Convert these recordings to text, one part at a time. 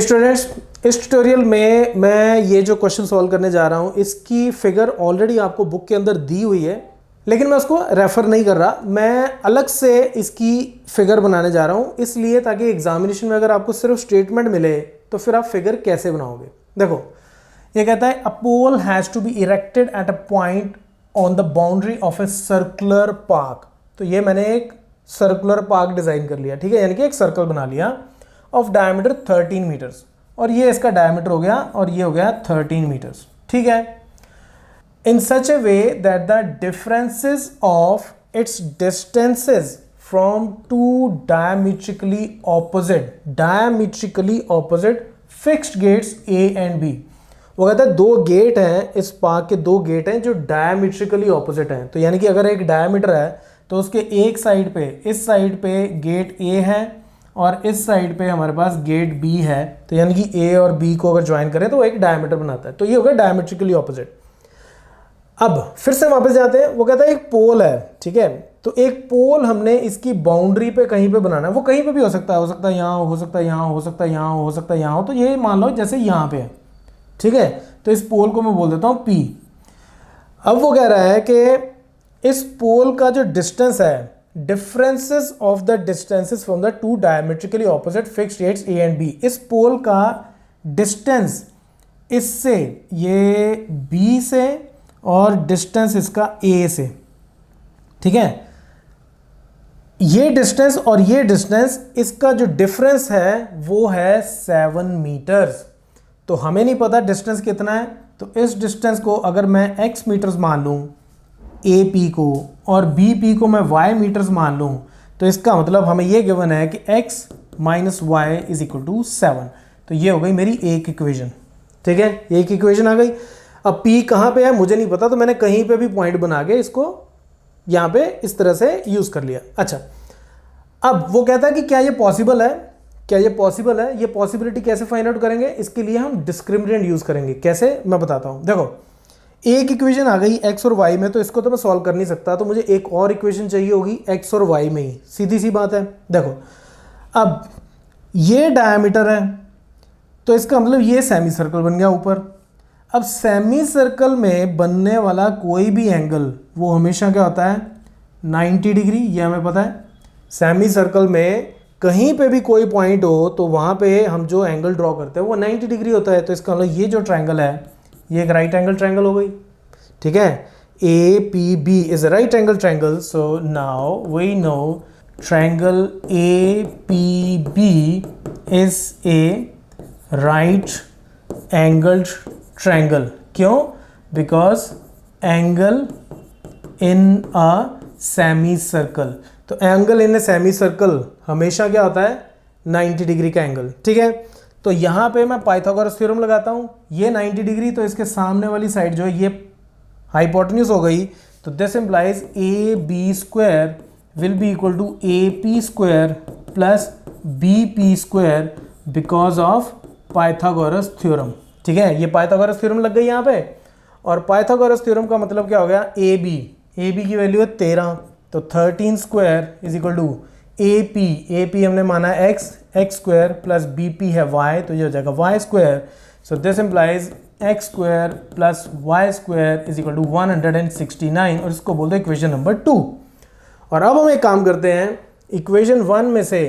Students, इस tutorial में मैं ये जो क्वेश्चन सॉल्व करने जा रहा हूँ इसकी फिगर ऑलरेडी आपको बुक के अंदर दी हुई है, लेकिन मैं उसको रेफर नहीं कर रहा। मैं अलग से इसकी फिगर बनाने जा रहा हूँ, इसलिए ताकि एग्जामिनेशन में अगर आपको सिर्फ स्टेटमेंट मिले तो फिर आप फिगर कैसे बनाओगे। देखो, ये कहता है a pole has to be erected at a point on the boundary of a circular park. तो ये मैंने एक सर्कुलर पार्क डिज़ाइन कर लिया, ठीक है, यानी कि एक सर्कल बना लिया ऑफ डायमीटर 13 मीटर्स, और ये इसका डायमीटर हो गया और ये हो गया 13 मीटर्स, ठीक है। In such a way that the differences of its distances from two diametrically opposite fixed gates A and B. वो कहता है दो गेट हैं, इस पार्क के दो गेट हैं जो डायमीट्रिकली ऑपोजिट हैं। तो यानी कि अगर एक डायमीटर है तो उसके एक साइड पे, इस साइड पे गेट ए है और इस साइड पे हमारे पास गेट बी है। तो यानी कि ए और बी को अगर ज्वाइन करें तो वो एक डायमीटर बनाता है। तो ये हो गया डायमीट्रिकली ऑपोजिट। अब फिर से वापस जाते हैं। वो कहता है एक पोल है, ठीक है, तो एक पोल हमने इसकी बाउंड्री पे कहीं पे बनाना है। वो कहीं पे भी हो सकता है यहाँ, हो सकता है यहाँ, हो सकता है यहाँ, हो सकता है यहाँ हो। तो ये मान लो जैसे यहाँ पे है, ठीक है, तो इस पोल को मैं बोल देता हूँ P। अब वो कह रहा है कि इस पोल का जो डिस्टेंस है, differences of the distances from the two diametrically opposite fixed gates A and B. इस पोल का डिस्टेंस इससे, ये B से, और डिस्टेंस इसका A से, ठीक है, ये डिस्टेंस और ये डिस्टेंस, इसका जो डिफरेंस है वो है 7 मीटर्स। तो हमें नहीं पता डिस्टेंस कितना है, तो इस डिस्टेंस को अगर मैं x मीटर्स मान लूँ AP को, और BP को मैं y मीटर्स मान लूँ, तो इसका मतलब हमें ये गिवन है कि x minus y is equal to 7। तो ये हो गई मेरी एक इक्वेशन, ठीक है, एक इक्वेशन आ गई। अब P कहाँ पे है मुझे नहीं पता, तो मैंने कहीं पे भी पॉइंट बना के इसको यहाँ पे इस तरह से यूज़ कर लिया। अच्छा, अब वो कहता है कि क्या ये पॉसिबल है, क्या ये पॉसिबल है। ये पॉसिबिलिटी कैसे फाइंड आउट करेंगे, इसके लिए हम डिस्क्रिमिनेंट यूज़ करेंगे। कैसे, मैं बताता हूँ। देखो, एक इक्वेशन आ गई x और y में, तो इसको तो मैं सॉल्व कर नहीं सकता, तो मुझे एक और इक्वेशन चाहिए होगी x और y में ही, सीधी सी बात है। देखो, अब ये डायमीटर है, तो इसका मतलब ये सेमी सर्कल बन गया ऊपर। अब सेमी सर्कल में बनने वाला कोई भी एंगल वो हमेशा क्या होता है, 90 डिग्री, ये हमें पता है। सेमी सर्कल में कहीं पे भी कोई पॉइंट हो तो वहाँ पे हम जो एंगल ड्रॉ करते हैं वो 90 डिग्री होता है। तो इसका मतलब ये जो ट्रायंगल है ये एक राइट एंगल ट्रायंगल हो गई, ठीक है। APB is a right angle triangle, so now we know triangle APB is a right angled triangle. क्यों? Because angle in a semi circle. तो angle in a semi circle हमेशा क्या होता है, 90 डिग्री का एंगल, ठीक है। तो यहाँ पे मैं पाइथागोरस थ्योरम लगाता हूँ। ये 90 डिग्री, तो इसके सामने वाली साइड जो है ये हाइपोटेन्यूज हो गई। तो this implies AB square will be equal to AP square plus BP square because of Pythagoras theorem, ठीक है। ये पाइथागोरस थ्योरम लग गई यहाँ पे, और पाइथागोरस थ्योरम का मतलब क्या हो गया, AB की वैल्यू है 13, तो 13 square is equal to AP हमने माना x स्क्वायर प्लस BP है y, तो ये हो जाएगा y square. So this implies x square plus y square is equal to 169, और इसको बोलते हैं इक्वेशन नंबर 2। और अब हम एक काम करते हैं, इक्वेशन 1 में से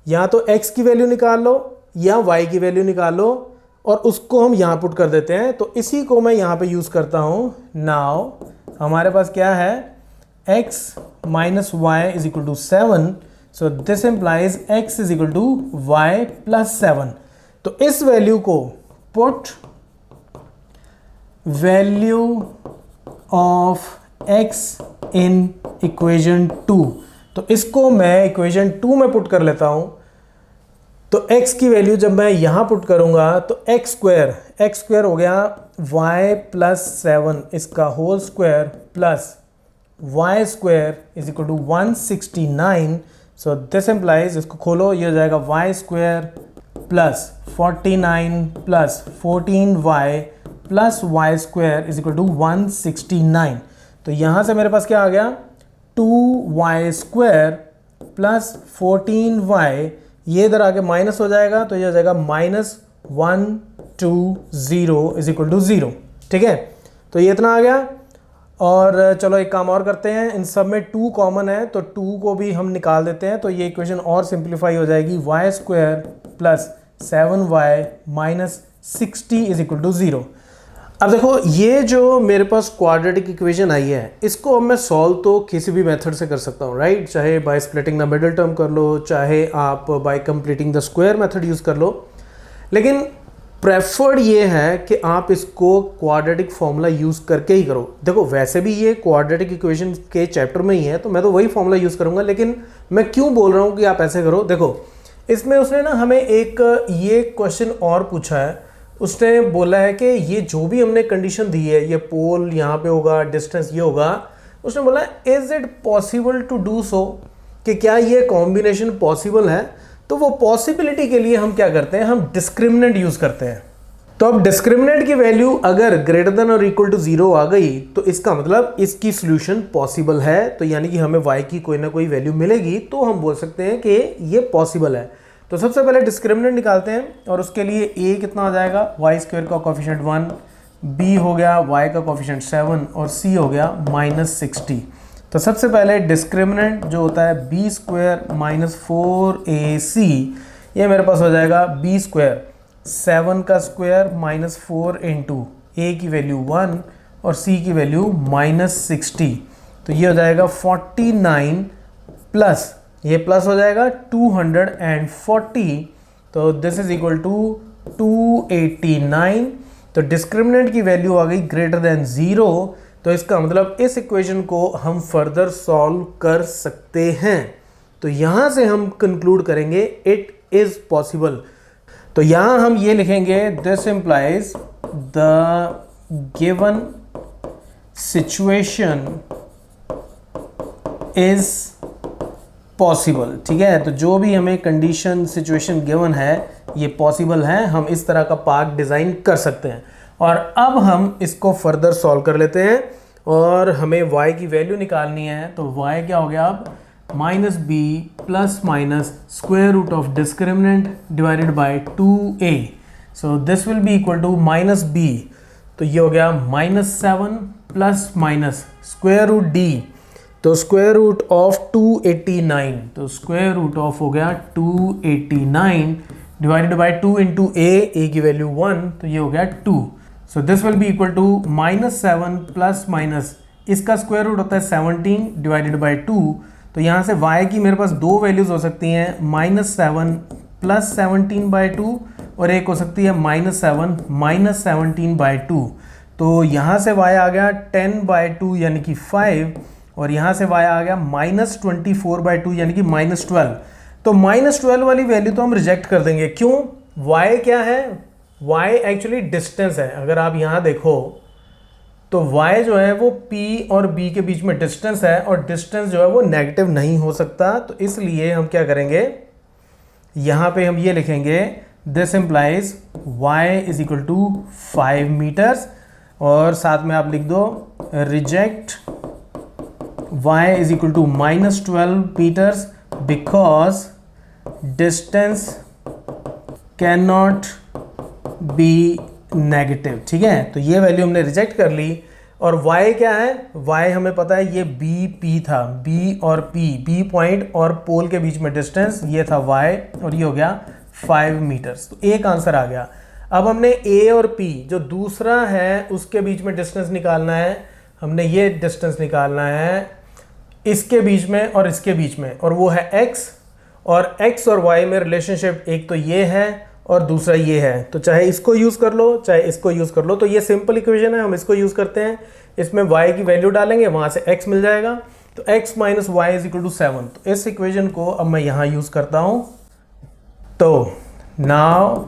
या तो x की वैल्यू निकाल लो या y की वैल्यू निकाल लो, और उसको हम यहाँ पुट कर देते हैं। तो इसी को मैं यहाँ पे यूज़ करता हूँ। नाउ हमारे पास क्या है, x minus y is equal to 7, so this implies x is equal to y plus 7। तो इस वैल्यू को put value of x in equation 2, तो इसको मैं इक्वेशन 2 में पुट कर लेता हूँ। तो x की वैल्यू जब मैं यहाँ पुट करूँगा तो x स्क्वायर हो गया y प्लस 7 इसका whole square plus y square is equal to 169। So this implies, इसको खोलो, ये हो जाएगा y square plus 49 plus 14y plus y square is equal to 169। तो यहाँ से मेरे पास क्या आ गया, 2y स्क्वायर प्लस 14y ये इधर आके माइनस हो जाएगा, तो ये हो जाएगा -120 इज इक्वल टू 0। ठीक है, तो ये इतना आ गया। और चलो एक काम और करते हैं, इन सब में 2 कॉमन है तो 2 को भी हम निकाल देते हैं, तो ये इक्वेशन और सिंप्लीफाई हो जाएगी। y² plus 7y minus 60 is equal to 0। अब देखो ये जो मेरे पास क्वाड्रेटिक इक्वेशन आई है, इसको अब मैं सॉल्व तो किसी भी मेथड से कर सकता हूँ, राइट। चाहे by splitting the middle term कर लो, चाहे आप bye completing the square method use कर लो, लेकिन प्रेफर्ड ये है कि आप इसको क्वाड्रेटिक फॉर्मूला यूज़ करके ही करो। देखो वैसे भी ये क्वाड्रेटिक इक्वेशन के चैप्टर में ही है, तो मैं तो वही फॉर्मूला यूज़ करूँगा, लेकिन मैं क्यों बोल रहा हूँ कि आप ऐसे करो। देखो इसमें उसने ना हमें एक ये क्वेश्चन और पूछा है, उसने बोला है कि ये जो भी हमने कंडीशन दी है, ये पोल यहाँ पे होगा, डिस्टेंस ये होगा, उसने बोला is it possible to do so, कि क्या ये कॉम्बिनेशन पॉसिबल है। तो वो पॉसिबिलिटी के लिए हम क्या करते हैं, हम डिस्क्रिमिनेंट यूज करते हैं। तो अब डिस्क्रिमिनेंट की वैल्यू अगर ग्रेटर देन और इक्वल टू 0 आ गई, तो इसका मतलब इसकी सोल्यूशन पॉसिबल है, तो यानी कि हमें y की कोई ना कोई वैल्यू मिलेगी, तो हम बोल सकते हैं कि ये पॉसिबल है। तो सबसे पहले डिस्क्रिमिनेंट निकालते हैं, और उसके लिए a कितना आ जाएगा, y² का कोफिशिएंट 1, b हो गया y का कोफिशिएंट 7 और c हो गया -60। तो सबसे पहले डिस्क्रिमिनेंट जो होता है b² माइनस 4ac, ये मेरे पास हो जाएगा b², 7 का स्क्वायर माइनस 4 इंटू a की वैल्यू 1 और c की वैल्यू -60, तो ये हो जाएगा 49 प्लस ये प्लस हो जाएगा 240, तो दिस इज इक्वल टू 289। तो डिस्क्रिमिनेंट की वैल्यू आ गई ग्रेटर देन 0, तो इसका मतलब इस इक्वेशन को हम फर्दर सॉल्व कर सकते हैं। तो यहां से हम कंक्लूड करेंगे इट इज पॉसिबल। तो यहां हम ये लिखेंगे this implies the given situation is possible. ठीक है, तो जो भी हमें कंडीशन सिचुएशन गिवन है ये पॉसिबल है, हम इस तरह का पार्क डिज़ाइन कर सकते हैं। और अब हम इसको फर्दर सॉल्व कर लेते हैं, और हमें y की वैल्यू निकालनी है। तो y क्या हो गया अब, -b plus minus square root of discriminant divided by 2a, so this will be equal to -b, तो ये हो गया -7 plus minus square root d, तो स्क्वायर रूट ऑफ 289, तो स्क्वायर रूट ऑफ हो गया 289 डिवाइडेड बाय 2 इंटू a की value 1, तो ये हो गया 2, so this will be equal to -7 plus minus इसका स्क्वायर रूट होता है 17 डिवाइडेड बाय 2, तो यहाँ से y की मेरे पास दो वैल्यूज हो सकती हैं, -7 प्लस 17 बाय 2 और एक हो सकती है -7 माइनस 17 बाय 2। तो यहाँ से y आ गया 10 बाय 2 यानी कि 5, और यहाँ से y आ गया -24 बाई 2 यानी कि -12। तो -12 वाली वैल्यू तो हम रिजेक्ट कर देंगे। क्यों, y क्या है, y एक्चुअली डिस्टेंस है। अगर आप यहाँ देखो तो y जो है वो p और b के बीच में डिस्टेंस है, और डिस्टेंस जो है वो नेगेटिव नहीं हो सकता। तो इसलिए हम क्या करेंगे, यहाँ पे हम ये लिखेंगे this implies y is equal to 5 metres, और साथ में आप लिख दो reject y is equal to -12 meters because distance cannot be negative। ठीक है, तो ये वैल्यू हमने रिजेक्ट कर ली। और y क्या है, y हमें पता है ये b था, b और b पॉइंट और पोल के बीच में डिस्टेंस ये था y, और ये हो गया 5 मीटर्स। तो एक आंसर आ गया। अब हमने a और p जो दूसरा है उसके बीच में डिस्टेंस निकालना है। हमने ये डिस्टेंस निकालना है इसके बीच में और इसके बीच में, और वो है x, और x और y में रिलेशनशिप एक तो ये है और दूसरा ये है। तो चाहे इसको यूज़ कर लो चाहे इसको यूज़ कर लो, तो ये सिंपल इक्वेशन है, हम इसको यूज़ करते हैं। इसमें y की वैल्यू डालेंगे, वहाँ से x मिल जाएगा, तो x minus y is equal to 7। तो इस इक्वेशन को अब मैं यहाँ यूज़ करता हूँ। तो नाउ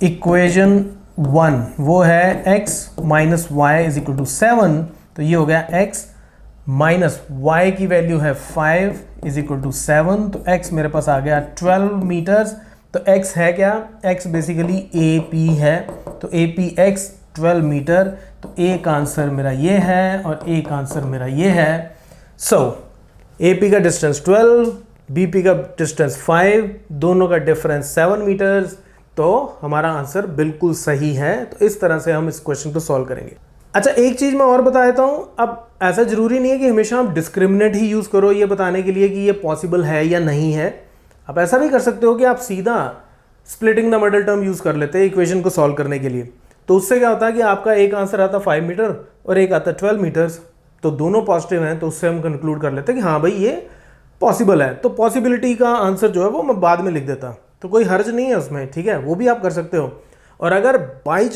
इक्वेशन 1 वो है x minus y is equal to 7, तो ये हो गया x माइनस y की वैल्यू है 5 इज इक्वल टू 7, तो x मेरे पास आ गया 12 मीटर्स। तो x है क्या, x बेसिकली AP है, तो AP x 12 मीटर। तो एक आंसर मेरा ये है और एक आंसर मेरा ये है। सो AP का डिस्टेंस 12, बीपी का डिस्टेंस 5, दोनों का डिफरेंस 7 मीटर्स, तो हमारा आंसर बिल्कुल सही है। तो इस तरह से हम इस क्वेश्चन को सॉल्व करेंगे। अच्छा, एक चीज मैं और बता देता हूं। अब ऐसा जरूरी नहीं है कि हमेशा आप डिस्क्रिमिनेंट ही यूज करो ये बताने के लिए कि ये पॉसिबल है या नहीं है। आप ऐसा भी कर सकते हो कि आप सीधा splitting the middle term use कर लेते हैं इक्वेशन को सॉल्व करने के लिए। तो उससे क्या होता है कि आपका एक आंसर आता 5 मीटर और एक आता 12 मीटर्स, तो दोनों पॉजिटिव हैं, तो उससे हम कंक्लूड कर लेते हैं कि हाँ भाई ये पॉसिबल है। तो पॉसिबिलिटी का आंसर जो है वो मैं बाद में लिख देता, तो कोई हर्ज नहीं है उसमें, ठीक है, वो भी आप कर सकते हो। और अगर बाई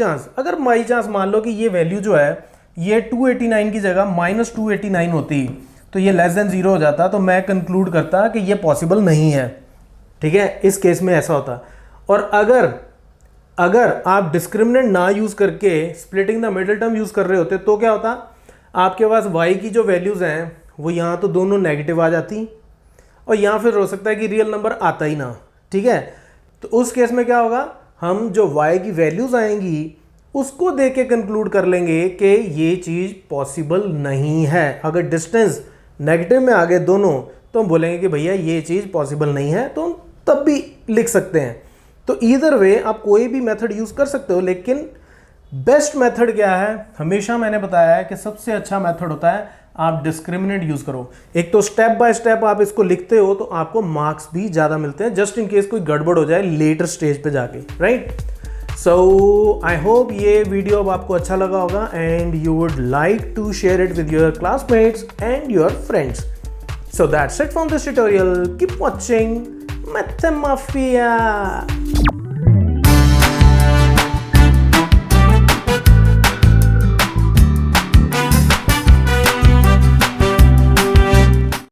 चांस मान लो कि ये वैल्यू जो है ये 289 की जगह -289 होती, तो ये लेस देन 0 हो जाता, तो मैं कंक्लूड करता कि ये पॉसिबल नहीं है, ठीक है। इस केस में ऐसा होता। और अगर आप डिस्क्रिमिनेंट ना यूज करके splitting the middle term use कर रहे होते तो क्या होता, आपके पास y की जो वैल्यूज हैं वो यहाँ तो दोनों नेगेटिव आ जाती, और यहाँ फिर हो सकता है कि रियल नंबर आता ही ना, ठीक है। तो उस केस में क्या होगा, हम जो y की वैल्यूज आएंगी उसको देख के कंक्लूड कर लेंगे कि ये चीज पॉसिबल नहीं है। अगर डिस्टेंस नेगेटिव में आ गए दोनों, तो हम बोलेंगे कि भैया ये चीज पॉसिबल नहीं है, तो तब भी लिख सकते हैं। तो ईदर वे आप कोई भी मेथड यूज कर सकते हो, लेकिन बेस्ट मेथड क्या है, हमेशा मैंने बताया है कि सबसे अच्छा मेथड होता है आप डिस्क्रिमिनेंट यूज करो। एक तो स्टेप बाय स्टेप आप इसको लिखते हो तो आपको मार्क्स भी ज्यादा मिलते हैं, जस्ट इन केस कोई गड़बड़ हो जाए लेटर स्टेज पे जाके, राइट। सो आई होप ये वीडियो अब आपको अच्छा लगा होगा and you would like to share it with your classmates and your friends. So that's it from this tutorial. Keep watching Mathemafia.